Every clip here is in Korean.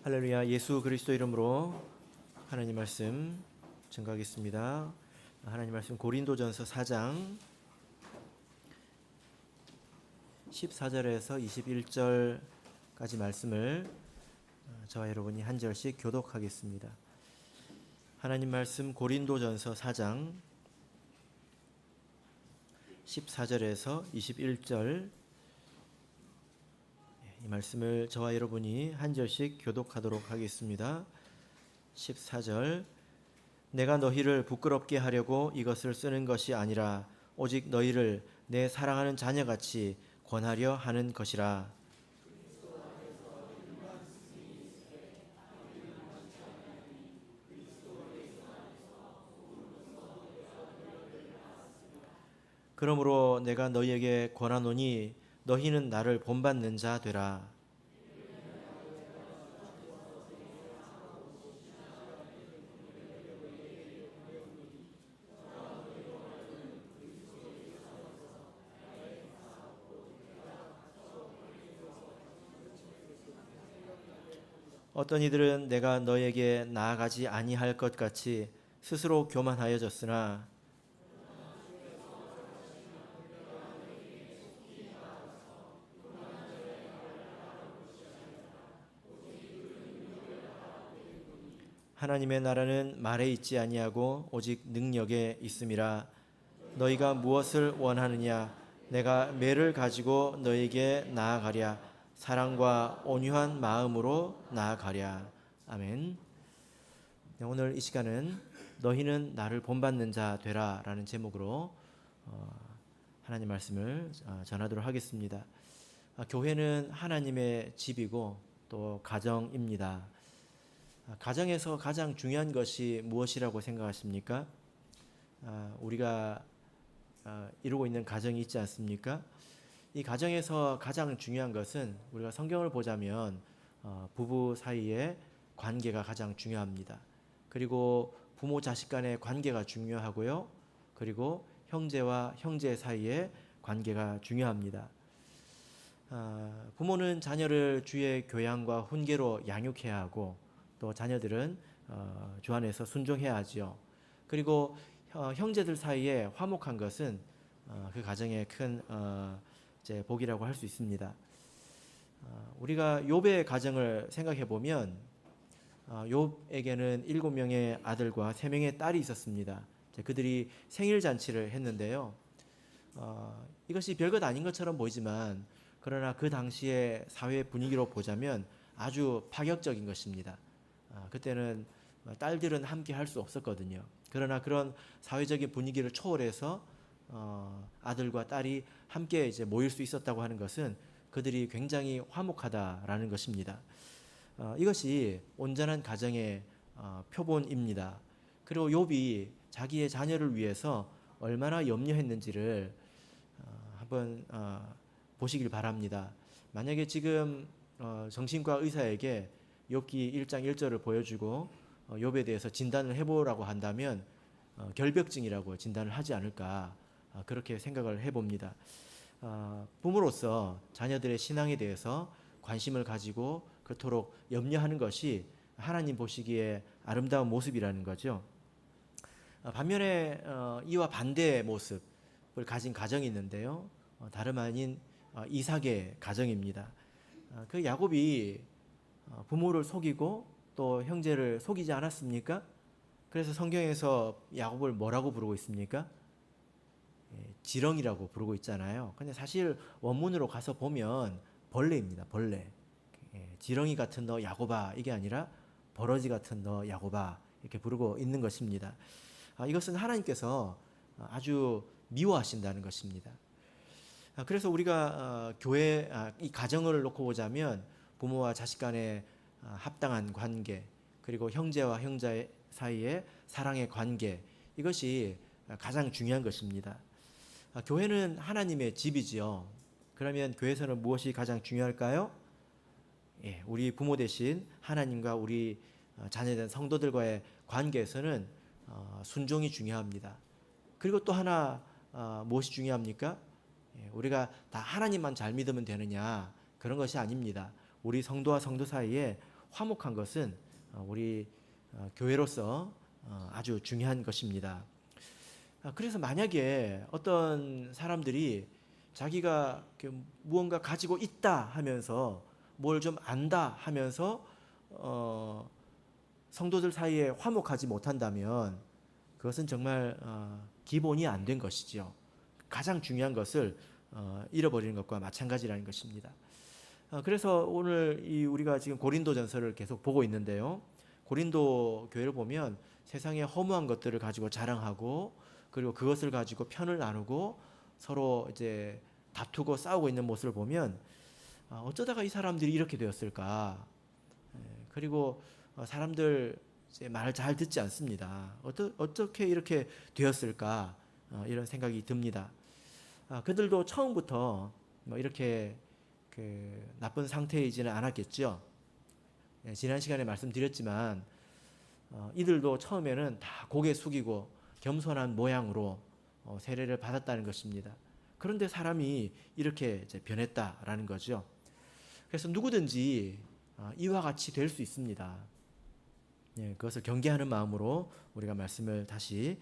할렐루야. 예수 그리스도 이름으로 하나님 말씀 증거하겠습니다. 하나님 말씀 고린도전서 4장 14절에서 21절까지 말씀을 저와 여러분이 한 절씩 교독하겠습니다. 하나님 말씀 고린도전서 4장 14절에서 21절, 이 말씀을 저와 여러분이 한 절씩 교독하도록 하겠습니다. 14절, 내가 너희를 부끄럽게 하려고 이것을 쓰는 것이 아니라 오직 너희를 내 사랑하는 자녀같이 권하려 하는 것이라. 그러므로 내가 너희에게 권하노니 너희는 나를 본받는 자 되라. 어떤 이들은 내가 너에게 나아가지 아니할 것 같이 스스로 교만하여졌으나 하나님의 나라는 말에 있지 아니하고 오직 능력에 있음이라. 너희가 무엇을 원하느냐? 내가 매를 가지고 너에게 나아가랴. 사랑과 온유한 마음으로 나아가랴. 아멘. 오늘 이 시간은 너희는 나를 본받는 자 되라 라는 제목으로 하나님 말씀을 전하도록 하겠습니다. 교회는 하나님의 집이고 또 가정입니다. 가정에서 가장 중요한 것이 무엇이라고 생각하십니까? 우리가 이루고 있는 가정이 있지 않습니까? 이 가정에서 가장 중요한 것은 우리가 성경을 보자면 부부 사이의 관계가 가장 중요합니다. 그리고 부모 자식 간의 관계가 중요하고요. 그리고 형제와 형제 사이의 관계가 중요합니다. 부모는 자녀를 주의 교양과 훈계로 양육해야 하고 또 자녀들은 주 안에서 순종해야 하지요. 그리고 형제들 사이에 화목한 것은 그 가정의 큰 복이라고 할 수 있습니다. 우리가 욥의 가정을 생각해 보면 욥에게는 7명의 아들과 3명의 딸이 있었습니다. 그들이 생일 잔치를 했는데요. 이것이 별것 아닌 것처럼 보이지만 그러나 그 당시의 사회 분위기로 보자면 아주 파격적인 것입니다. 그때는 딸들은 함께 할 수 없었거든요. 그러나 그런 사회적인 분위기를 초월해서 아들과 딸이 함께 이제 모일 수 있었다고 하는 것은 그들이 굉장히 화목하다라는 것입니다. 이것이 온전한 가정의 표본입니다. 그리고 욥이 자기의 자녀를 위해서 얼마나 염려했는지를 한번 보시길 바랍니다. 만약에 지금 정신과 의사에게 욥기 1장 1절을 보여주고 욥에 대해서 진단을 해보라고 한다면 결벽증이라고 진단을 하지 않을까, 그렇게 생각을 해봅니다. 부모로서 자녀들의 신앙에 대해서 관심을 가지고 그토록 염려하는 것이 하나님 보시기에 아름다운 모습이라는 거죠. 반면에 이와 반대의 모습을 가진 가정이 있는데요. 다름 아닌 이삭의 가정입니다. 그 야곱이 부모를 속이고 또 형제를 속이지 않았습니까? 그래서 성경에서 야곱을 뭐라고 부르고 있습니까? 지렁이라고 부르고 있잖아요. 근데 사실 원문으로 가서 보면 벌레입니다. 벌레. 지렁이 같은 너 야곱아, 이게 아니라 버러지 같은 너 야곱아, 이렇게 부르고 있는 것입니다. 이것은 하나님께서 아주 미워하신다는 것입니다. 그래서 우리가 교회, 이 가정을 놓고 보자면 부모와 자식 간의 합당한 관계, 그리고 형제와 형제 사이의 사랑의 관계, 이것이 가장 중요한 것입니다. 교회는 하나님의 집이지요. 그러면 교회에서는 무엇이 가장 중요할까요? 우리 부모 대신 하나님과 우리 자녀된 성도들과의 관계에서는 순종이 중요합니다. 그리고 또 하나 무엇이 중요합니까? 우리가 다 하나님만 잘 믿으면 되느냐, 그런 것이 아닙니다. 우리 성도와 성도 사이에 화목한 것은 우리 교회로서 아주 중요한 것입니다. 그래서 만약에 어떤 사람들이 자기가 무언가 가지고 있다 하면서 뭘 좀 안다 하면서 성도들 사이에 화목하지 못한다면 그것은 정말 기본이 안 된 것이죠. 가장 중요한 것을 잃어버리는 것과 마찬가지라는 것입니다. 그래서 오늘 우리가 지금 고린도전서를 계속 보고 있는데요. 고린도 교회를 보면 세상에 허무한 것들을 가지고 자랑하고 그리고 그것을 가지고 편을 나누고 서로 이제 다투고 싸우고 있는 모습을 보면 어쩌다가 이 사람들이 이렇게 되었을까? 그리고 사람들 이제 말을 잘 듣지 않습니다. 어떻게 이렇게 되었을까? 이런 생각이 듭니다. 그들도 처음부터 뭐 이렇게 나쁜 상태이지는 않았겠죠. 지난 시간에 말씀드렸지만 이들도 처음에는 다 고개 숙이고 겸손한 모양으로 세례를 받았다는 것입니다. 그런데 사람이 이렇게 이제 변했다라는 거죠. 그래서 누구든지 이와 같이 될 수 있습니다. 그것을 경계하는 마음으로 우리가 말씀을 다시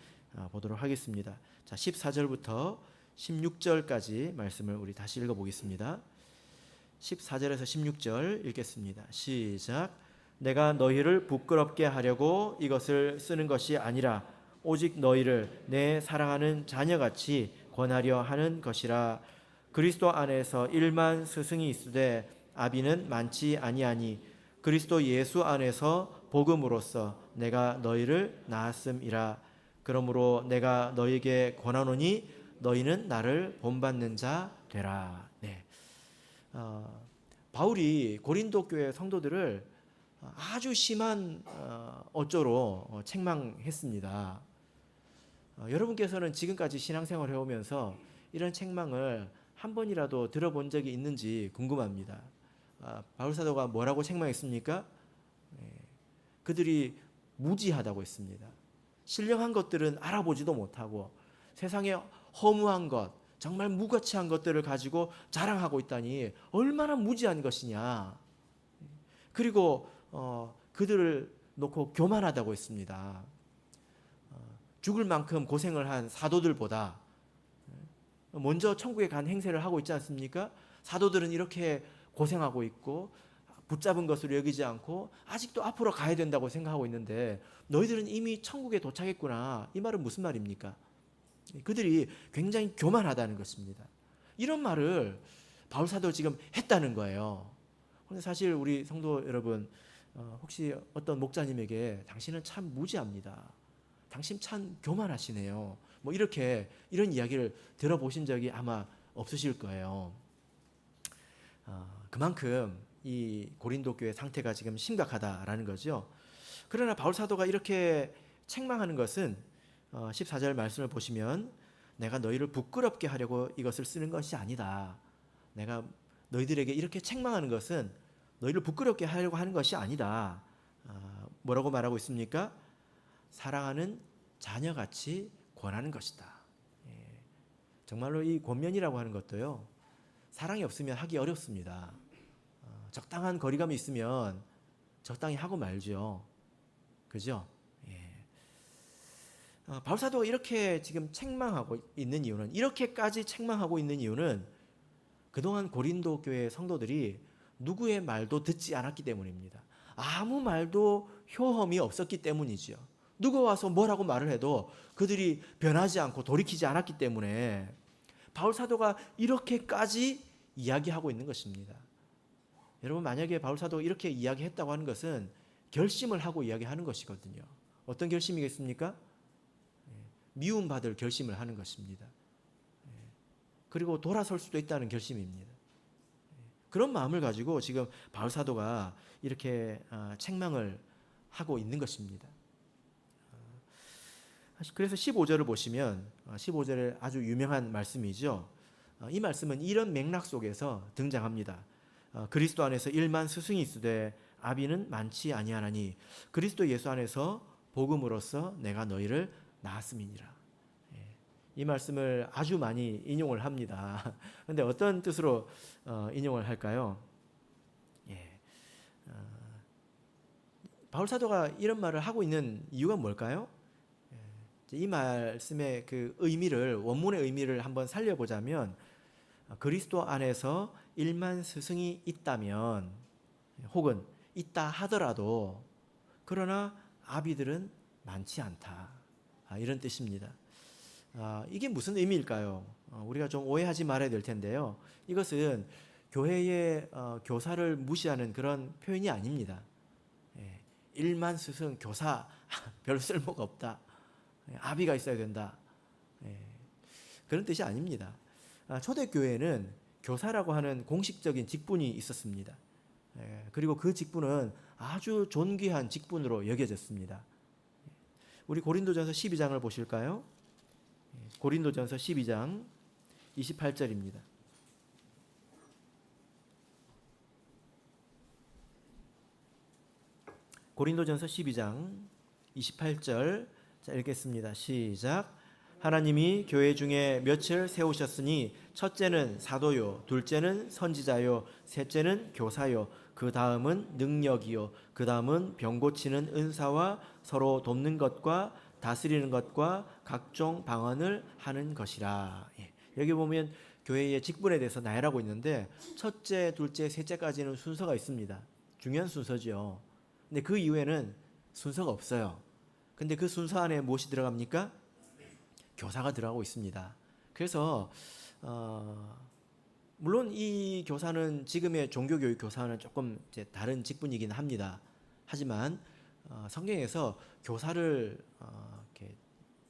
보도록 하겠습니다. 자, 14절부터 16절까지 말씀을 우리 다시 읽어보겠습니다. 14절에서 16절 읽겠습니다. 시작. 내가 너희를 부끄럽게 하려고 이것을 쓰는 것이 아니라 오직 너희를 내 사랑하는 자녀같이 권하려 하는 것이라. 그리스도 안에서 1만 스승이 있으되 아비는 많지 아니하니 그리스도 예수 안에서 복음으로써 내가 너희를 낳았음이라. 그러므로 내가 너희에게 권하노니 너희는 나를 본받는 자 되라. 네. 바울이 고린도 교회 성도들을 아주 심한 어조로 책망했습니다. 여러분께서는 지금까지 신앙생활을 해오면서 이런 책망을 한 번이라도 들어본 적이 있는지 궁금합니다. 바울 사도가 뭐라고 책망했습니까? 그들이 무지하다고 했습니다. 신령한 것들은 알아보지도 못하고 세상에 허무한 것, 정말 무가치한 것들을 가지고 자랑하고 있다니 얼마나 무지한 것이냐. 그리고 그들을 놓고 교만하다고 했습니다. 죽을 만큼 고생을 한 사도들보다 먼저 천국에 간 행세를 하고 있지 않습니까? 사도들은 이렇게 고생하고 있고 붙잡은 것으로 여기지 않고 아직도 앞으로 가야 된다고 생각하고 있는데 너희들은 이미 천국에 도착했구나. 이 말은 무슨 말입니까? 그들이 굉장히 교만하다는 것입니다. 이런 말을 바울 사도가 지금 했다는 거예요. 그런데 사실 우리 성도 여러분, 혹시 어떤 목자님에게 당신은 참 무지합니다. 당신 참 교만하시네요. 뭐 이런 이야기를 들어보신 적이 아마 없으실 거예요. 그만큼 이 고린도 교회 상태가 지금 심각하다라는 거죠. 그러나 바울 사도가 이렇게 책망하는 것은 14절 말씀을 보시면 내가 너희를 부끄럽게 하려고 이것을 쓰는 것이 아니다. 내가 너희들에게 이렇게 책망하는 것은 너희를 부끄럽게 하려고 하는 것이 아니다. 뭐라고 말하고 있습니까? 사랑하는 자녀같이 권하는 것이다. 정말로 이 권면이라고 하는 것도요. 사랑이 없으면 하기 어렵습니다. 적당한 거리감이 있으면 적당히 하고 말죠. 그죠? 바울 사도가 이렇게 지금 책망하고 있는 이유는, 이렇게까지 책망하고 있는 이유는 그동안 고린도 교회 성도들이 누구의 말도 듣지 않았기 때문입니다. 아무 말도 효험이 없었기 때문이죠. 누가 와서 뭐라고 말을 해도 그들이 변하지 않고 돌이키지 않았기 때문에 바울 사도가 이렇게까지 이야기하고 있는 것입니다. 여러분, 만약에 바울 사도가 이렇게 이야기했다고 하는 것은 결심을 하고 이야기하는 것이거든요. 어떤 결심이겠습니까? 미움받을 결심을 하는 것입니다. 그리고 돌아설 수도 있다는 결심입니다. 그런 마음을 가지고 지금 바울 사도가 이렇게 책망을 하고 있는 것입니다. 그래서 15절을 보시면 15절에 아주 유명한 말씀이죠. 이 말씀은 이런 맥락 속에서 등장합니다. 그리스도 안에서 1만 스승이 있으되 아비는 많지 아니하나니 그리스도 예수 안에서 복음으로써 내가 너희를 낳았음이니라. 이 말씀을 아주 많이 인용을 합니다. 그런데 어떤 뜻으로 인용을 할까요? 바울 사도가 이런 말을 하고 있는 이유가 뭘까요? 이 말씀의 그 의미를, 원문의 의미를 한번 살려보자면, 그리스도 안에서 1만 스승이 있다면, 혹은 있다 하더라도 그러나 아비들은 많지 않다, 이런 뜻입니다. 이게 무슨 의미일까요? 우리가 좀 오해하지 말아야 될 텐데요. 이것은 교회의 교사를 무시하는 그런 표현이 아닙니다. 1만 스승, 교사 별 쓸모가 없다, 아비가 있어야 된다, 그런 뜻이 아닙니다. 초대교회는 교사라고 하는 공식적인 직분이 있었습니다. 그리고 그 직분은 아주 존귀한 직분으로 여겨졌습니다. 우리 고린도전서 12장을 보실까요? 고린도전서 12장 28절입니다. 고린도전서 12장 28절, 자, 읽겠습니다. 시작. 하나님이 교회 중에 몇을 세우셨으니 첫째는 사도요, 둘째는 선지자요, 셋째는 교사요, 그 다음은 능력이요, 그 다음은 병 고치는 은사와 서로 돕는 것과 다스리는 것과 각종 방언을 하는 것이라. 여기 보면 교회의 직분에 대해서 나열하고 있는데, 첫째, 둘째, 셋째까지는 순서가 있습니다. 중요한 순서죠. 근데 그 이후에는 순서가 없어요. 근데 그 순서 안에 무엇이 들어갑니까? 교사가 들어가고 있습니다. 그래서 물론 이 교사는 지금의 종교교육 교사는 조금 이제 다른 직분이긴 합니다. 하지만 성경에서 교사를 이렇게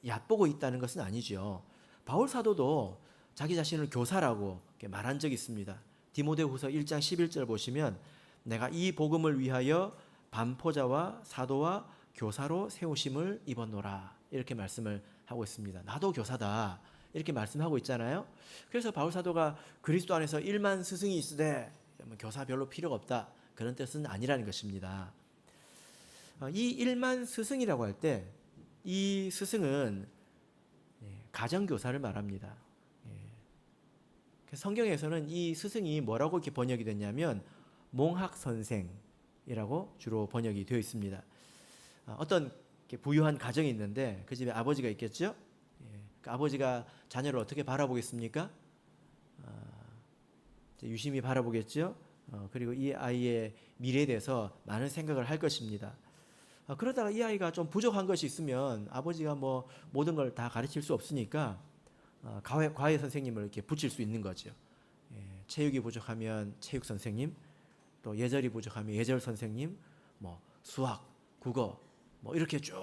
얕보고 있다는 것은 아니죠. 바울 사도도 자기 자신을 교사라고 말한 적이 있습니다. 디모데후서 1장 11절 보시면 내가 이 복음을 위하여 반포자와 사도와 교사로 세우심을 입었노라, 이렇게 말씀을 하고 있습니다. 나도 교사다, 이렇게 말씀하고 있잖아요. 그래서 바울 사도가 그리스도 안에서 1만 스승이 있으되 교사 별로 필요가 없다, 그런 뜻은 아니라는 것입니다. 이 1만 스승이라고 할 때 이 스승은 가정교사를 말합니다. 성경에서는 이 스승이 뭐라고 이렇게 번역이 됐냐면 몽학선생이라고 주로 번역이 되어 있습니다. 어떤 부유한 가정이 있는데 그 집에 아버지가 있겠죠. 그 아버지가 자녀를 어떻게 바라보겠습니까? 유심히 바라보겠죠. 그리고 이 아이의 미래에 대해서 많은 생각을 할 것입니다. 그러다가 이 아이가 좀 부족한 것이 있으면 아버지가 뭐 모든 걸 다 가르칠 수 없으니까 과외 선생님을 이렇게 붙일 수 있는 거죠. 체육이 부족하면 체육 선생님, 또 예절이 부족하면 예절 선생님, 뭐 수학, 국어, 뭐 이렇게 쭉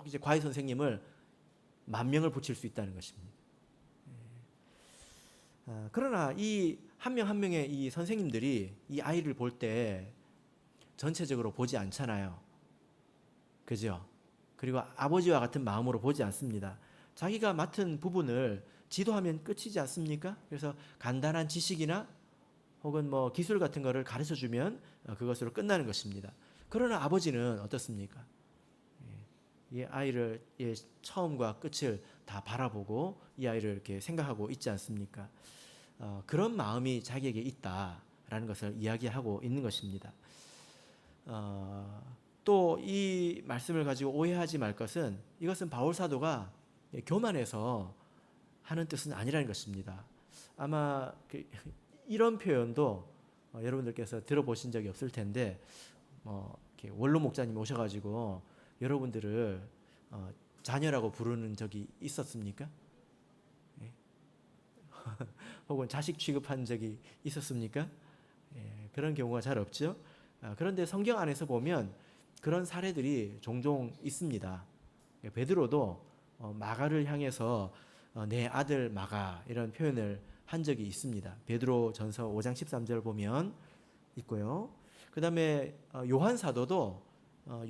이제 과외 선생님을 10,000명을 붙일 수 있다는 것입니다. 그러나 이 한 명 한 명의 이 선생님들이 이 아이를 볼 때 전체적으로 보지 않잖아요. 그죠? 그리고 아버지와 같은 마음으로 보지 않습니다. 자기가 맡은 부분을 지도하면 끝이지 않습니까? 그래서 간단한 지식이나 혹은 뭐 기술 같은 거를 가르쳐 주면 그것으로 끝나는 것입니다. 그러나 아버지는 어떻습니까? 이 아이를 처음과 끝을 다 바라보고 이 아이를 이렇게 생각하고 있지 않습니까? 그런 마음이 자기에게 있다라는 것을 이야기하고 있는 것입니다. 또 이 말씀을 가지고 오해하지 말 것은, 이것은 바울 사도가 교만해서 하는 뜻은 아니라는 것입니다. 아마 이런 표현도 여러분들께서 들어보신 적이 없을 텐데, 이렇게 원로 목자님이 오셔가지고 여러분들을 자녀라고 부르는 적이 있었습니까? 혹은 자식 취급한 적이 있었습니까? 그런 경우가 잘 없죠. 그런데 성경 안에서 보면 그런 사례들이 종종 있습니다. 베드로도 마가를 향해서 내 아들 마가, 이런 표현을 한 적이 있습니다. 베드로 전서 5장 13절 보면 있고요. 그 다음에 요한 사도도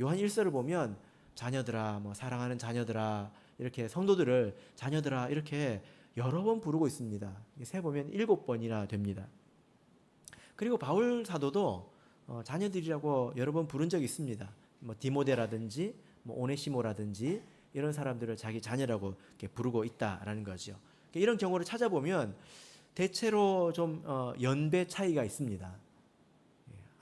요한 1서를 보면 자녀들아, 뭐 사랑하는 자녀들아, 이렇게 성도들을 자녀들아 이렇게 여러 번 부르고 있습니다. 세 보면 7번이나 됩니다. 그리고 바울 사도도 자녀들이라고 여러 번 부른 적이 있습니다. 뭐 디모데라든지 뭐 오네시모라든지 이런 사람들을 자기 자녀라고 이렇게 부르고 있다라는 거죠. 이런 경우를 찾아보면 대체로 좀 연배 차이가 있습니다.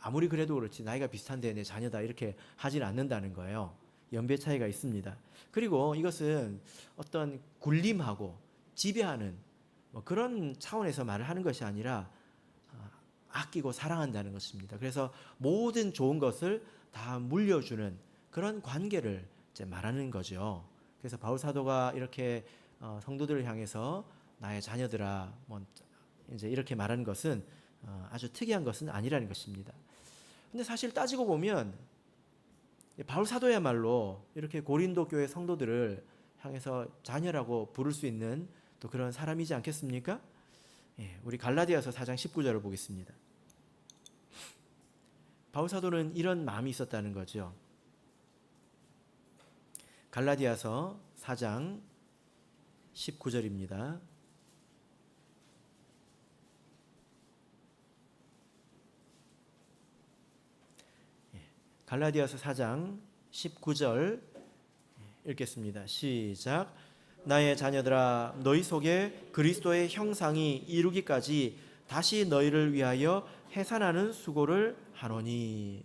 아무리 그래도 그렇지 나이가 비슷한데 내 자녀다 이렇게 하지는 않는다는 거예요. 연배 차이가 있습니다. 그리고 이것은 어떤 군림하고 지배하는 뭐 그런 차원에서 말을 하는 것이 아니라 아끼고 사랑한다는 것입니다. 그래서 모든 좋은 것을 다 물려주는 그런 관계를 이제 말하는 거죠. 그래서 바울 사도가 이렇게 성도들을 향해서 나의 자녀들아 뭐 이제 이렇게 말하는 것은 아주 특이한 것은 아니라는 것입니다. 근데 사실 따지고 보면 바울 사도야말로 이렇게 고린도 교회 성도들을 향해서 자녀라고 부를 수 있는 또 그런 사람이지 않겠습니까? 예, 우리 갈라디아서 4장 19절을 보겠습니다. 바울 사도는 이런 마음이 있었다는 거죠. 갈라디아서 4장 19절입니다. 갈라디아서 4장 19절 읽겠습니다. 시작. 나의 자녀들아 너희 속에 그리스도의 형상이 이루기까지 다시 너희를 위하여 해산하는 수고를 하노니.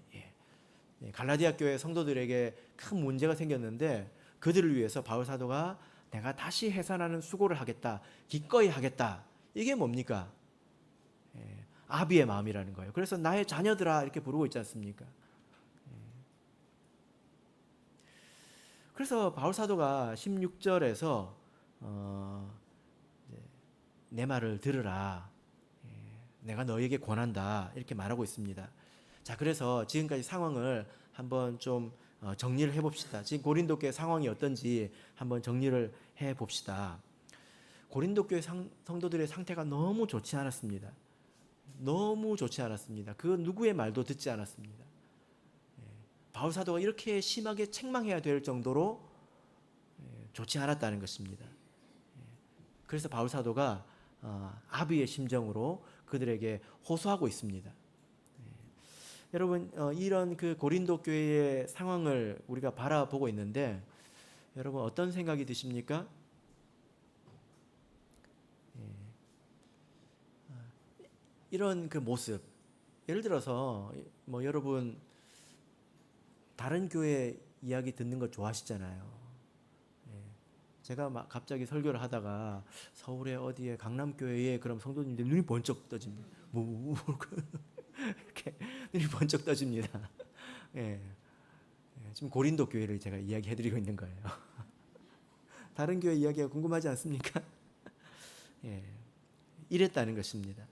갈라디아 교회 성도들에게 큰 문제가 생겼는데 그들을 위해서 바울 사도가 내가 다시 해산하는 수고를 하겠다, 기꺼이 하겠다. 이게 뭡니까? 아비의 마음이라는 거예요. 그래서 나의 자녀들아 이렇게 부르고 있지 않습니까? 그래서 바울 사도가 16절에서 내 말을 들으라. 내가 너에게 권한다. 이렇게 말하고 있습니다. 자, 그래서 지금까지 상황을 한번 좀 정리를 해봅시다. 지금 고린도 교회 상황이 어떤지 한번 정리를 해봅시다. 고린도 교회 성도들의 상태가 너무 좋지 않았습니다. 너무 좋지 않았습니다. 그 누구의 말도 듣지 않았습니다. 바울 사도가 이렇게 심하게 책망해야 될 정도로 좋지 않았다는 것입니다. 그래서 바울 사도가 아비의 심정으로 그들에게 호소하고 있습니다. 여러분 이런 그 고린도 교회의 상황을 우리가 바라보고 있는데 여러분 어떤 생각이 드십니까? 이런 그 모습, 예를 들어서 뭐 여러분 다른 교회 이야기 듣는 거 좋아하시잖아요. 제가 막 갑자기 설교를 하다가 서울에 어디에 강남교회에 그럼 성도님들 눈이 번쩍 떠집니다. 이렇게 눈이 번쩍 떠집니다. 예. 지금 고린도 교회를 제가 이야기해드리고 있는 거예요. 다른 교회 이야기가 궁금하지 않습니까? 예. 이랬다는 것입니다.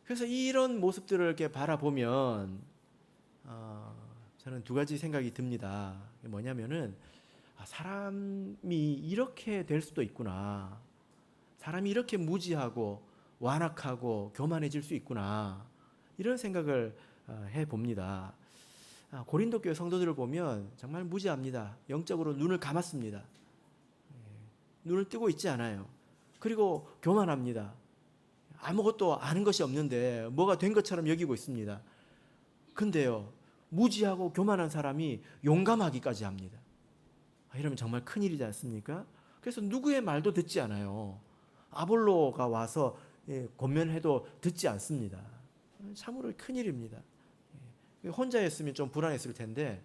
그래서 이런 모습들을 이렇게 바라보면 저는 두 가지 생각이 듭니다. 뭐냐면은 사람이 이렇게 될 수도 있구나. 사람이 이렇게 무지하고 완악하고 교만해질 수 있구나. 이런 생각을 해봅니다. 고린도 교회 성도들을 보면 정말 무지합니다. 영적으로 눈을 감았습니다. 눈을 뜨고 있지 않아요. 그리고 교만합니다. 아무것도 아는 것이 없는데 뭐가 된 것처럼 여기고 있습니다. 근데요, 무지하고 교만한 사람이 용감하기까지 합니다. 이러면 정말 큰일이지 않습니까? 그래서 누구의 말도 듣지 않아요. 아볼로가 와서 권면해도 듣지 않습니다. 참으로 큰일입니다. 혼자였으면 좀 불안했을 텐데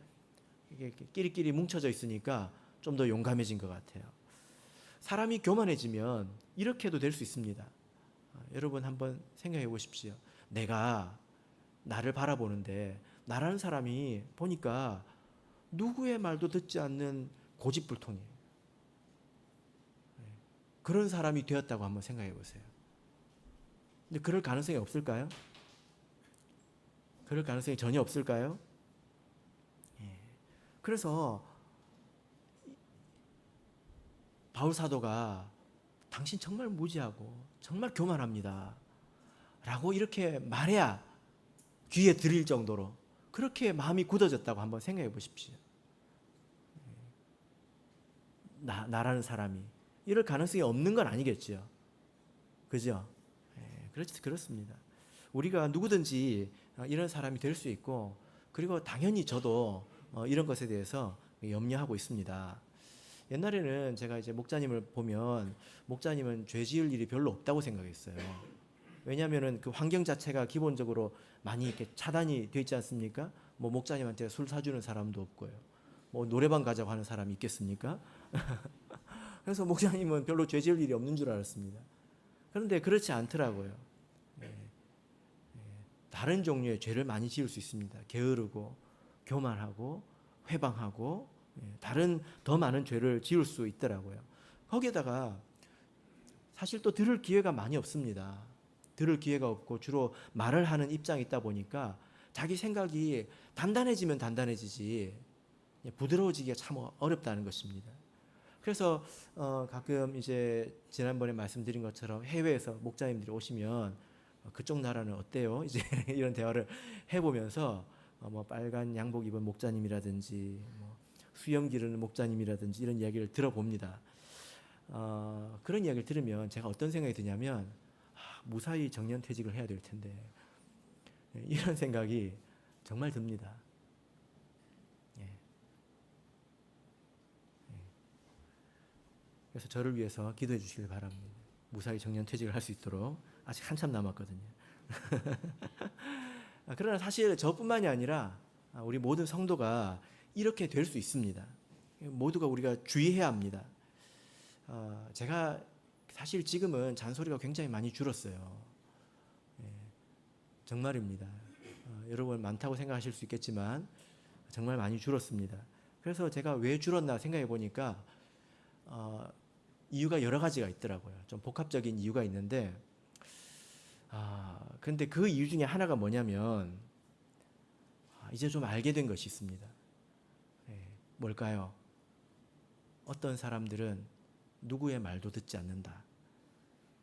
이게 끼리끼리 뭉쳐져 있으니까 좀 더 용감해진 것 같아요. 사람이 교만해지면 이렇게도 될 수 있습니다. 여러분 한번 생각해 보십시오. 내가 나를 바라보는데 나라는 사람이 보니까 누구의 말도 듣지 않는 고집불통이에요. 그런 사람이 되었다고 한번 생각해 보세요. 근데 그럴 가능성이 없을까요? 그럴 가능성이 전혀 없을까요? 그래서 바울 사도가 당신 정말 무지하고 정말 교만합니다. 라고 이렇게 말해야 귀에 들릴 정도로 그렇게 마음이 굳어졌다고 한번 생각해 보십시오. 나라는 사람이 이럴 가능성이 없는 건 아니겠죠. 그죠? 그렇습니다. 우리가 누구든지 이런 사람이 될 수 있고 그리고 당연히 저도 이런 것에 대해서 염려하고 있습니다. 옛날에는 제가 이제 목자님을 보면 목자님은 죄 지을 일이 별로 없다고 생각했어요. 왜냐하면은 그 환경 자체가 기본적으로 많이 이렇게 차단이 돼 있지 않습니까? 뭐 목사님한테 술 사주는 사람도 없고요. 뭐 노래방 가자고 하는 사람이 있겠습니까? 그래서 목사님은 별로 죄 지을 일이 없는 줄 알았습니다. 그런데 그렇지 않더라고요. 다른 종류의 죄를 많이 지을 수 있습니다. 게으르고 교만하고 회방하고 다른 더 많은 죄를 지을 수 있더라고요. 거기에다가 사실 또 들을 기회가 많이 없습니다. 들을 기회가 없고 주로 말을 하는 입장이 있다 보니까 자기 생각이 단단해지면 단단해지지 부드러워지기가 참 어렵다는 것입니다. 그래서 가끔 이제 지난번에 말씀드린 것처럼 해외에서 목자님들이 오시면 그쪽 나라는 어때요? 이제 이런 대화를 해보면서 뭐 빨간 양복 입은 목자님이라든지 뭐 수염 기르는 목자님이라든지 이런 이야기를 들어봅니다. 그런 이야기를 들으면 제가 어떤 생각이 드냐면 무사히 정년퇴직을 해야 될 텐데 이런 생각이 정말 듭니다. 그래서 저를 위해서 기도해 주시길 바랍니다. 무사히 정년퇴직을 할 수 있도록 아직 한참 남았거든요. 그러나 사실 저뿐만이 아니라 우리 모든 성도가 이렇게 될 수 있습니다. 모두가 우리가 주의해야 합니다. 제가 사실 지금은 잔소리가 굉장히 많이 줄었어요. 정말입니다. 여러분 많다고 생각하실 수 있겠지만 정말 많이 줄었습니다. 그래서 제가 왜 줄었나 생각해 보니까 이유가 여러 가지가 있더라고요. 좀 복합적인 이유가 있는데 근데 그 이유 중에 하나가 뭐냐면 이제 좀 알게 된 것이 있습니다. 뭘까요? 어떤 사람들은 누구의 말도 듣지 않는다.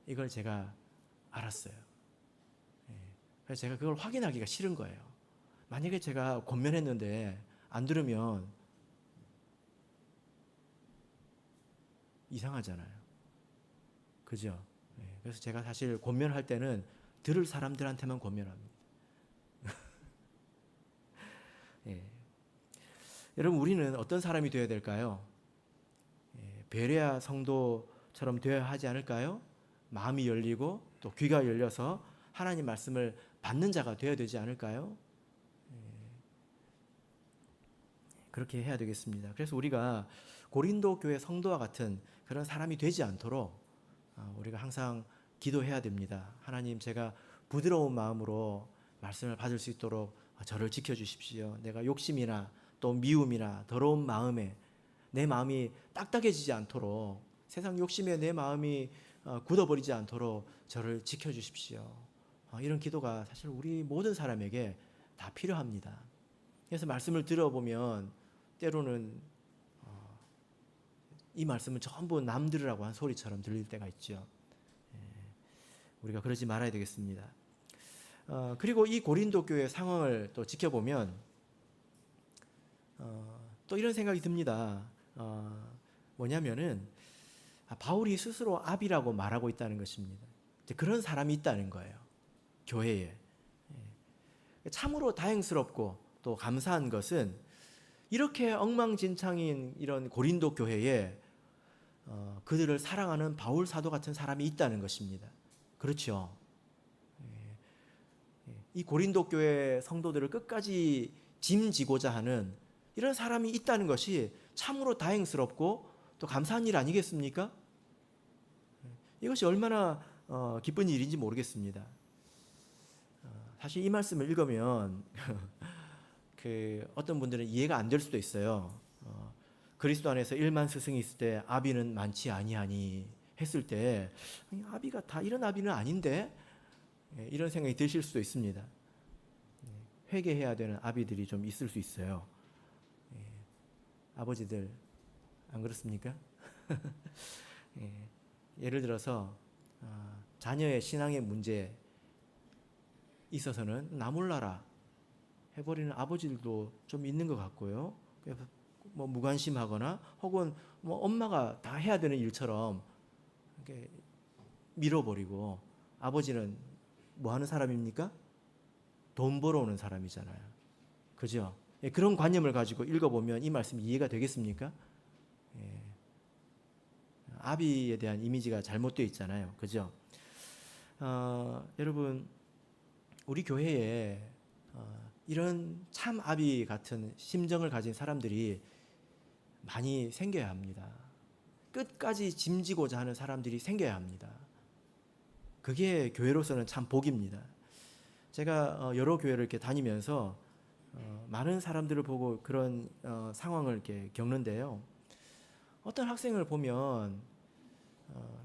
이걸 제가 알았어요. 그래서 제가 그걸 확인하기가 싫은 거예요. 만약에 제가 권면했는데 안 들으면 이상하잖아요. 그죠? 그래서 제가 사실 권면할 때는 들을 사람들한테만 권면합니다. 여러분 우리는 어떤 사람이 되어야 될까요? 베레아 성도처럼 되어야 하지 않을까요? 마음이 열리고 또 귀가 열려서 하나님 말씀을 받는 자가 되어야 되지 않을까요? 그렇게 해야 되겠습니다. 그래서 우리가 고린도 교회 성도와 같은 그런 사람이 되지 않도록 우리가 항상 기도해야 됩니다. 하나님 제가 부드러운 마음으로 말씀을 받을 수 있도록 저를 지켜주십시오. 내가 욕심이나 또 미움이나 더러운 마음에 내 마음이 딱딱해지지 않도록 세상 욕심에 내 마음이 굳어버리지 않도록 저를 지켜주십시오. 이런 기도가 사실 우리 모든 사람에게 다 필요합니다. 그래서 말씀을 들어보면 때로는 이 말씀은 전부 남 들으라고 한 소리처럼 들릴 때가 있죠. 우리가 그러지 말아야 되겠습니다. 그리고 이 고린도 교회 상황을 또 지켜보면 또 이런 생각이 듭니다. 뭐냐면은 바울이 스스로 아비라고 말하고 있다는 것입니다. 그런 사람이 있다는 거예요. 교회에. 참으로 다행스럽고 또 감사한 것은 이렇게 엉망진창인 이런 고린도 교회에 그들을 사랑하는 바울 사도 같은 사람이 있다는 것입니다. 그렇죠. 이 고린도 교회 성도들을 끝까지 짐지고자 하는 이런 사람이 있다는 것이 참으로 다행스럽고 또 감사한 일 아니겠습니까? 이것이 얼마나 기쁜 일인지 모르겠습니다. 사실 이 말씀을 읽으면 어떤 분들은 이해가 안 될 수도 있어요. 그리스도 안에서 1만 스승이 있을 때 아비는 많지 아니하니 했을 때 아비가 다 이런 아비는 아닌데 이런 생각이 드실 수도 있습니다. 회개해야 되는 아비들이 좀 있을 수 있어요. 아버지들 안 그렇습니까? 예를 들어서 자녀의 신앙의 문제에 있어서는 나 몰라라 해버리는 아버지들도 좀 있는 것 같고요. 뭐 무관심하거나 혹은 뭐 엄마가 다 해야 되는 일처럼 이렇게 밀어버리고 아버지는 뭐 하는 사람입니까? 돈 벌어오는 사람이잖아요. 그죠? 그런 관념을 가지고 읽어보면 이 말씀이 이해가 되겠습니까? 아비에 대한 이미지가 잘못되어 있잖아요. 그죠? 여러분 우리 교회에 이런 참 아비 같은 심정을 가진 사람들이 많이 생겨야 합니다. 끝까지 짐지고자 하는 사람들이 생겨야 합니다. 그게 교회로서는 참 복입니다. 제가 여러 교회를 이렇게 다니면서 많은 사람들을 보고 그런 상황을 이렇게 겪는데요. 어떤 학생을 보면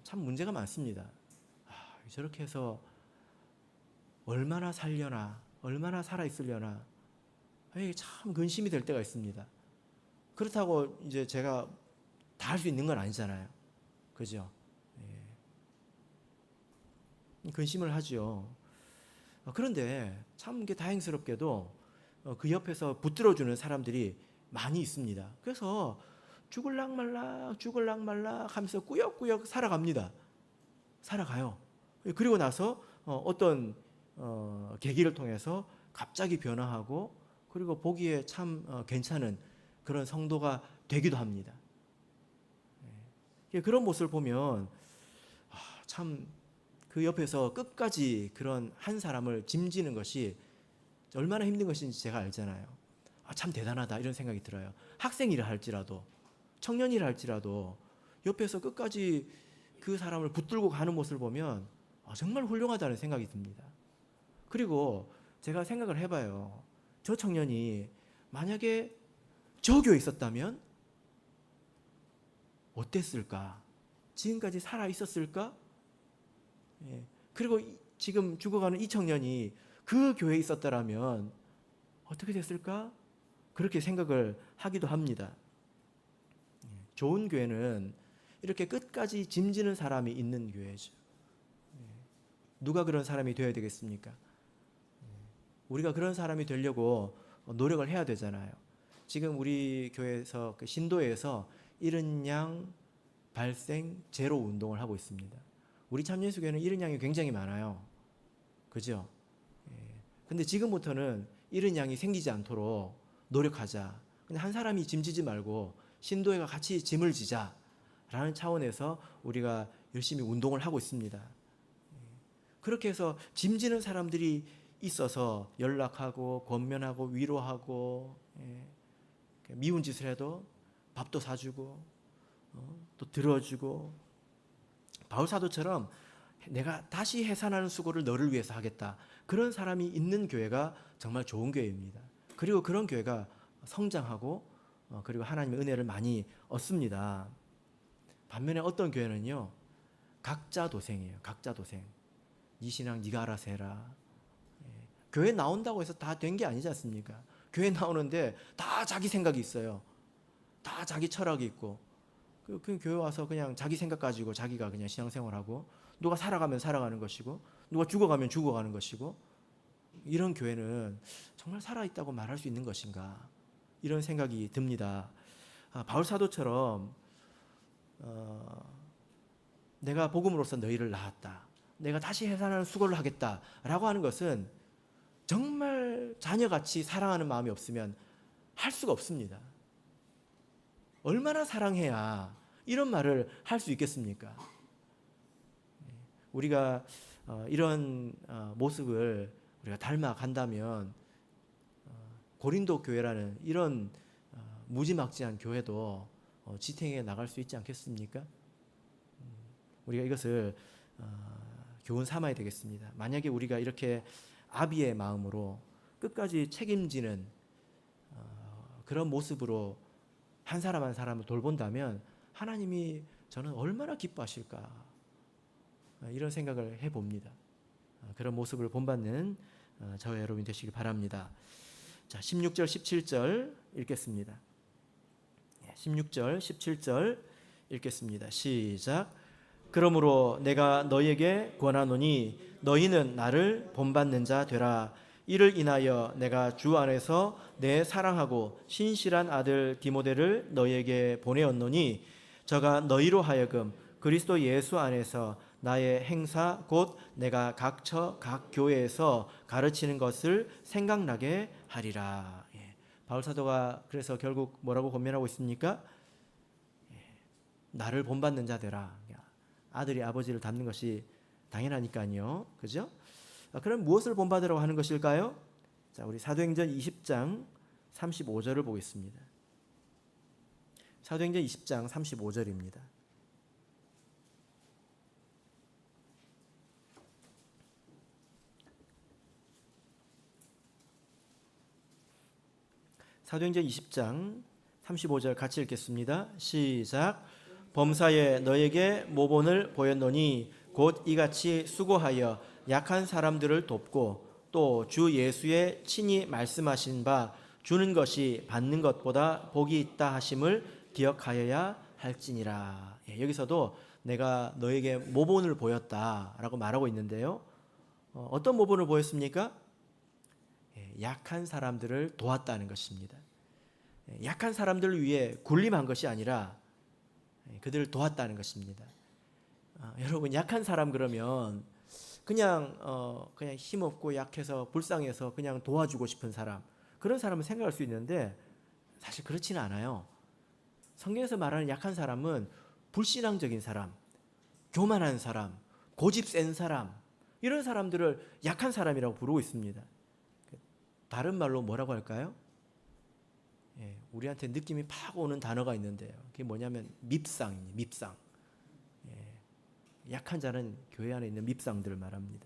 참 문제가 많습니다. 저렇게 해서 얼마나 살려나, 얼마나 살아있으려나, 이게 참 근심이 될 때가 있습니다. 그렇다고 이제 제가 다 할 수 있는 건 아니잖아요. 그죠? 예. 근심을 하죠. 그런데 참 이게 다행스럽게도 그 옆에서 붙들어주는 사람들이 많이 있습니다. 그래서 죽을락 말락 하면서 꾸역꾸역 살아갑니다. 살아가요. 그리고 나서 어떤 계기를 통해서 갑자기 변화하고 그리고 보기에 참 괜찮은 그런 성도가 되기도 합니다. 그런 모습을 보면 참 그 옆에서 끝까지 그런 한 사람을 짐지는 것이 얼마나 힘든 것인지 제가 알잖아요. 참 대단하다 이런 생각이 들어요. 학생이라 할지라도 청년이라 할지라도 옆에서 끝까지 그 사람을 붙들고 가는 모습을 보면 정말 훌륭하다는 생각이 듭니다. 그리고 제가 생각을 해봐요. 저 청년이 만약에 저 교회에 있었다면 어땠을까? 지금까지 살아 있었을까? 그리고 지금 죽어가는 이 청년이 그 교회에 있었더라면 어떻게 됐을까? 그렇게 생각을 하기도 합니다. 좋은 교회는 이렇게 끝까지 짐지는 사람이 있는 교회죠. 누가 그런 사람이 되어야 되겠습니까? 우리가 그런 사람이 되려고 노력을 해야 되잖아요. 지금 우리 교회에서 그 신도에서 잃은 양 발생 제로 운동을 하고 있습니다. 우리 참예수교회는 잃은 양이 굉장히 많아요. 그죠? 근데 지금부터는 잃은 양이 생기지 않도록 노력하자. 그냥 한 사람이 짐지지 말고 신도회가 같이 짐을 지자라는 차원에서 우리가 열심히 운동을 하고 있습니다. 그렇게 해서 짐지는 사람들이 있어서 연락하고 권면하고 위로하고 미운 짓을 해도 밥도 사주고 또 들어주고 바울 사도처럼 내가 다시 해산하는 수고를 너를 위해서 하겠다. 그런 사람이 있는 교회가 정말 좋은 교회입니다. 그리고 그런 교회가 성장하고 그리고 하나님의 은혜를 많이 얻습니다. 반면에 어떤 교회는요. 각자 도생이에요. 각자 도생. 네 신앙 네가 알아서 해라. 교회 나온다고 해서 다 된 게 아니지 않습니까? 교회 나오는데 다 자기 생각이 있어요. 다 자기 철학이 있고 그 교회 와서 그냥 자기 생각 가지고 자기가 그냥 신앙생활하고 누가 살아가면 살아가는 것이고 누가 죽어가면 죽어가는 것이고 이런 교회는 정말 살아있다고 말할 수 있는 것인가 이런 생각이 듭니다. 바울 사도처럼 내가 복음으로써 너희를 낳았다. 내가 다시 해산하는 수고를 하겠다라고 하는 것은 정말 자녀같이 사랑하는 마음이 없으면 할 수가 없습니다. 얼마나 사랑해야 이런 말을 할 수 있겠습니까? 우리가 이런 모습을 우리가 닮아간다면 고린도 교회라는 이런 무지막지한 교회도 지탱해 나갈 수 있지 않겠습니까? 우리가 이것을 교훈 삼아야 되겠습니다. 만약에 우리가 이렇게 아비의 마음으로 끝까지 책임지는 그런 모습으로 한 사람 한 사람을 돌본다면 하나님이 저는 얼마나 기뻐하실까 이런 생각을 해봅니다. 그런 모습을 본받는 저와 여러분이 되시길 바랍니다. 자, 16절 17절 읽겠습니다. 16절 17절 읽겠습니다. 시작. 그러므로 내가 너희에게 권하노니 너희는 나를 본받는 자 되라. 이를 인하여 내가 주 안에서 내 사랑하고 신실한 아들 디모데를 너희에게 보내었노니 저가 너희로 하여금 그리스도 예수 안에서 나의 행사 곧 내가 각처 각 교회에서 가르치는 것을 생각나게 하리라. 바울 사도가 그래서 결국 뭐라고 권면하고 있습니까? 나를 본받는 자 되라. 아들이 아버지를 닮는 것이 당연하니까요. 그죠? 그럼 무엇을 본받으라고 하는 것일까요? 자, 우리 사도행전 20장 35절을 보겠습니다. 사도행전 20장 35절입니다. 사도행전 20장 35절 같이 읽겠습니다. 시작. 범사에 너에게 모본을 보였노니 곧 이같이 수고하여 약한 사람들을 돕고 또 주 예수의 친히 말씀하신 바 주는 것이 받는 것보다 복이 있다 하심을 기억하여야 할지니라. 여기서도 내가 너에게 모본을 보였다라고 말하고 있는데요. 어떤 모본을 보였습니까? 약한 사람들을 도왔다는 것입니다. 약한 사람들을 위해 군림한 것이 아니라 그들을 도왔다는 것입니다. 여러분, 약한 사람 그러면 그냥 힘없고 약해서 불쌍해서 그냥 도와주고 싶은 사람, 그런 사람은 생각할 수 있는데 사실 그렇지는 않아요. 성경에서 말하는 약한 사람은 불신앙적인 사람, 교만한 사람, 고집 센 사람, 이런 사람들을 약한 사람이라고 부르고 있습니다. 다른 말로 뭐라고 할까요? 우리한테 느낌이 팍 오는 단어가 있는데요. 그게 뭐냐면 밉상입니다. 밉상. 약한 자는 교회 안에 있는 밉상들을 말합니다.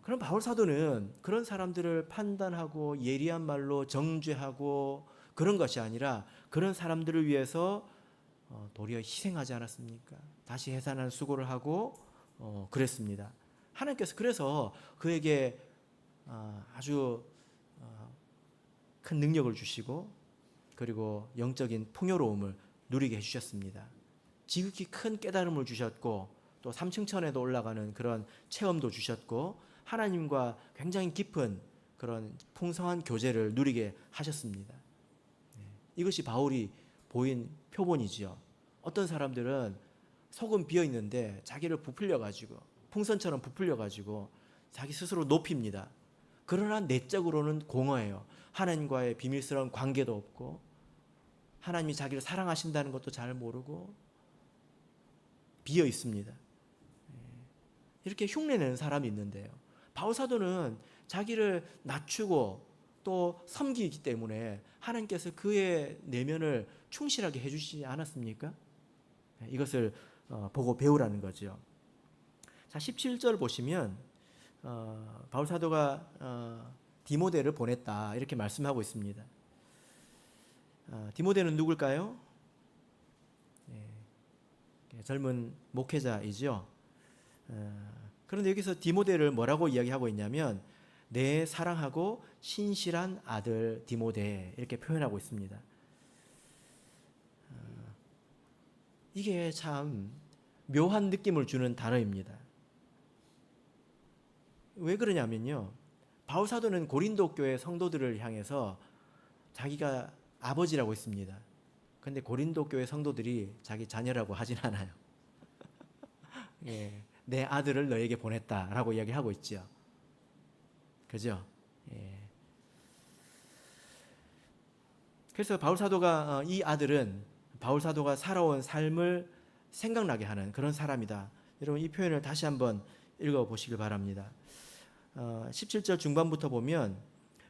그럼 바울 사도는 그런 사람들을 판단하고 예리한 말로 정죄하고 그런 것이 아니라 그런 사람들을 위해서 도리어 희생하지 않았습니까? 다시 해산하는 수고를 하고 그랬습니다. 하나님께서 그래서 그에게 아주 큰 능력을 주시고 그리고 영적인 풍요로움을 누리게 해주셨습니다. 지극히 큰 깨달음을 주셨고 또 삼층천에도 올라가는 그런 체험도 주셨고 하나님과 굉장히 깊은 그런 풍성한 교제를 누리게 하셨습니다. 이것이 바울이 보인 표본이지요. 어떤 사람들은 속은 비어 있는데 자기를 부풀려 가지고 풍선처럼 부풀려 가지고 자기 스스로 높입니다. 그러나 내적으로는 공허해요. 하나님과의 비밀스러운 관계도 없고 하나님이 자기를 사랑하신다는 것도 잘 모르고 비어 있습니다. 이렇게 흉내내는 사람이 있는데요. 바울 사도는 자기를 낮추고 또 섬기기 때문에 하나님께서 그의 내면을 충실하게 해주시지 않았습니까? 이것을 보고 배우라는 거죠. 자, 17절 보시면 바울 사도가 디모데를 보냈다 이렇게 말씀하고 있습니다. 디모데는 누굴까요? 젊은 목회자이죠. 그런데 여기서 디모데를 뭐라고 이야기하고 있냐면 내 사랑하고 신실한 아들 디모데 이렇게 표현하고 있습니다. 이게 참 묘한 느낌을 주는 단어입니다. 왜 그러냐면요. 바울 사도는 고린도 교회 성도들을 향해서 자기가 아버지라고 했습니다. 그런데 고린도 교회 성도들이 자기 자녀라고 하진 않아요. 내 아들을 너에게 보냈다라고 이야기하고 있죠. 그죠? 그래서 바울 사도가 이 아들은 바울 사도가 살아온 삶을 생각나게 하는 그런 사람이다. 여러분 이 표현을 다시 한번 읽어보시길 바랍니다. 17절 중반부터 보면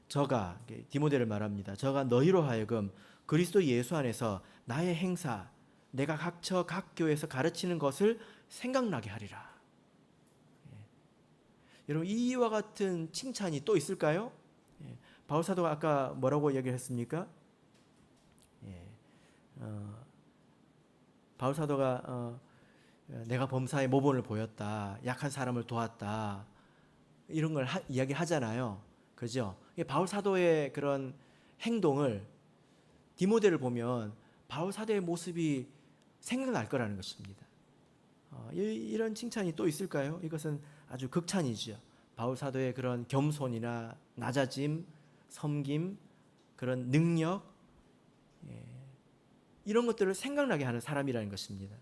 저가 디모데를 말합니다. 저가 너희로 하여금 그리스도 예수 안에서 나의 행사 내가 각처 각 교회에서 가르치는 것을 생각나게 하리라. 여러분 이와 같은 칭찬이 또 있을까요? 바울 사도가 아까 뭐라고 얘기를 했습니까? 바울 사도가 내가 범사에 모본을 보였다. 약한 사람을 도왔다. 이런 걸 이야기하잖아요. 그죠? 바울 사도의 그런 행동을 디모데를 보면 바울 사도의 모습이 생각날 거라는 것입니다. 이런 칭찬이 또 있을까요? 이것은 아주 극찬이죠. 바울 사도의 그런 겸손이나 낮아짐, 섬김, 그런 능력, 이런 것들을 생각나게 하는 사람이라는 것입니다.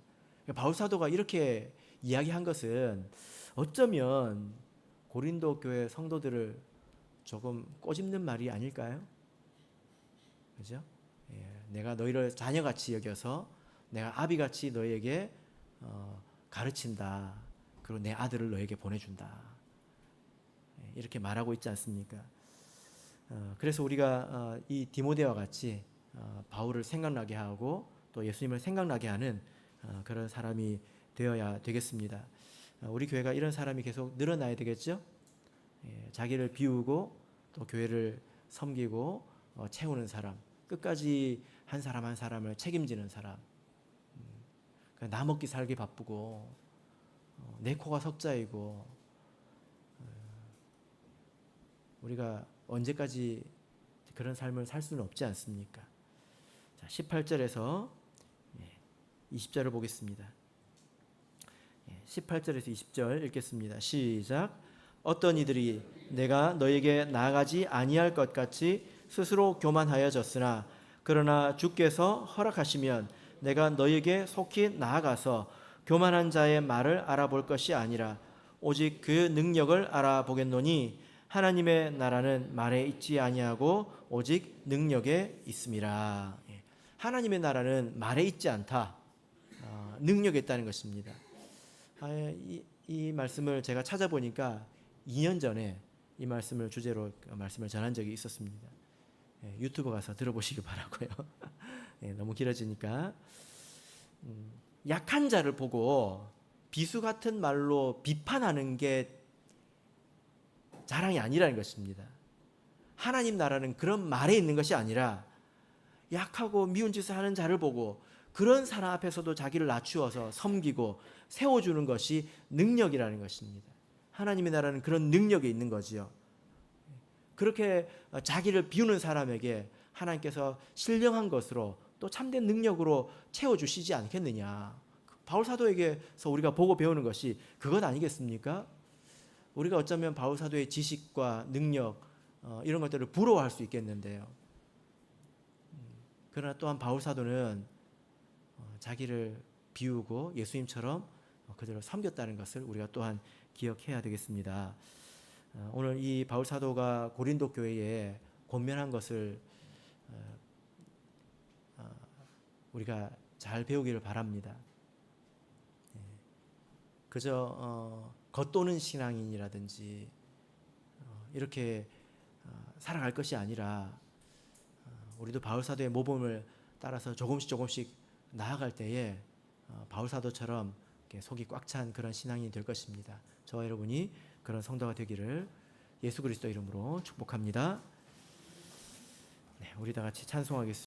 바울 사도가 이렇게 이야기한 것은 어쩌면 고린도 교회 성도들을 조금 꼬집는 말이 아닐까요? 그죠? 내가 너희를 자녀같이 여겨서 내가 아비같이 너희에게 가르친다. 그리고 내 아들을 너에게 보내준다. 이렇게 말하고 있지 않습니까? 그래서 우리가 이 디모데와 같이 바울을 생각나게 하고 또 예수님을 생각나게 하는 그런 사람이 되어야 되겠습니다. 우리 교회가 이런 사람이 계속 늘어나야 되겠죠? 자기를 비우고 또 교회를 섬기고 채우는 사람, 끝까지 한 사람 한 사람을 책임지는 사람, 나 먹기 살기 바쁘고 내 코가 석자이고 우리가 언제까지 그런 삶을 살 수는 없지 않습니까? 자, 18절에서 20절을 보겠습니다. 18절에서 20절 읽겠습니다. 시작. 어떤 이들이 내가 너에게 나아가지 아니할 것 같이 스스로 교만하여졌으나 그러나 주께서 허락하시면 내가 너에게 속히 나아가서 교만한 자의 말을 알아볼 것이 아니라 오직 그 능력을 알아보겠노니 하나님의 나라는 말에 있지 아니하고 오직 능력에 있음이라. 하나님의 나라는 말에 있지 않다. 능력에 있다는 것입니다. 이 말씀을 제가 찾아보니까 2년 전에 이 말씀을 주제로 말씀을 전한 적이 있었습니다. 유튜브 가서 들어보시기 바라고요. 너무 길어지니까. 약한 자를 보고 비수 같은 말로 비판하는 게 자랑이 아니라는 것입니다. 하나님 나라는 그런 말에 있는 것이 아니라 약하고 미운 짓을 하는 자를 보고 그런 사람 앞에서도 자기를 낮추어서 섬기고 세워주는 것이 능력이라는 것입니다. 하나님의 나라는 그런 능력이 있는 거지요. 그렇게 자기를 비우는 사람에게 하나님께서 신령한 것으로 또 참된 능력으로 채워주시지 않겠느냐. 바울 사도에게서 우리가 보고 배우는 것이 그것 아니겠습니까? 우리가 어쩌면 바울 사도의 지식과 능력 이런 것들을 부러워할 수 있겠는데요. 그러나 또한 바울 사도는 자기를 비우고 예수님처럼 그들을 섬겼다는 것을 우리가 또한 기억해야 되겠습니다. 오늘 이 바울 사도가 고린도 교회에 권면한 것을 우리가 잘 배우기를 바랍니다. 그저 겉도는 신앙인이라든지 이렇게 살아갈 것이 아니라 우리도 바울 사도의 모범을 따라서 조금씩 나아갈 때에 바울 사도처럼 속이 꽉 찬 그런 신앙인이 될 것입니다. 저와 여러분이 그런 성도가 되기를 예수 그리스도 이름으로 축복합니다. 우리 다 같이 찬송하겠습니다.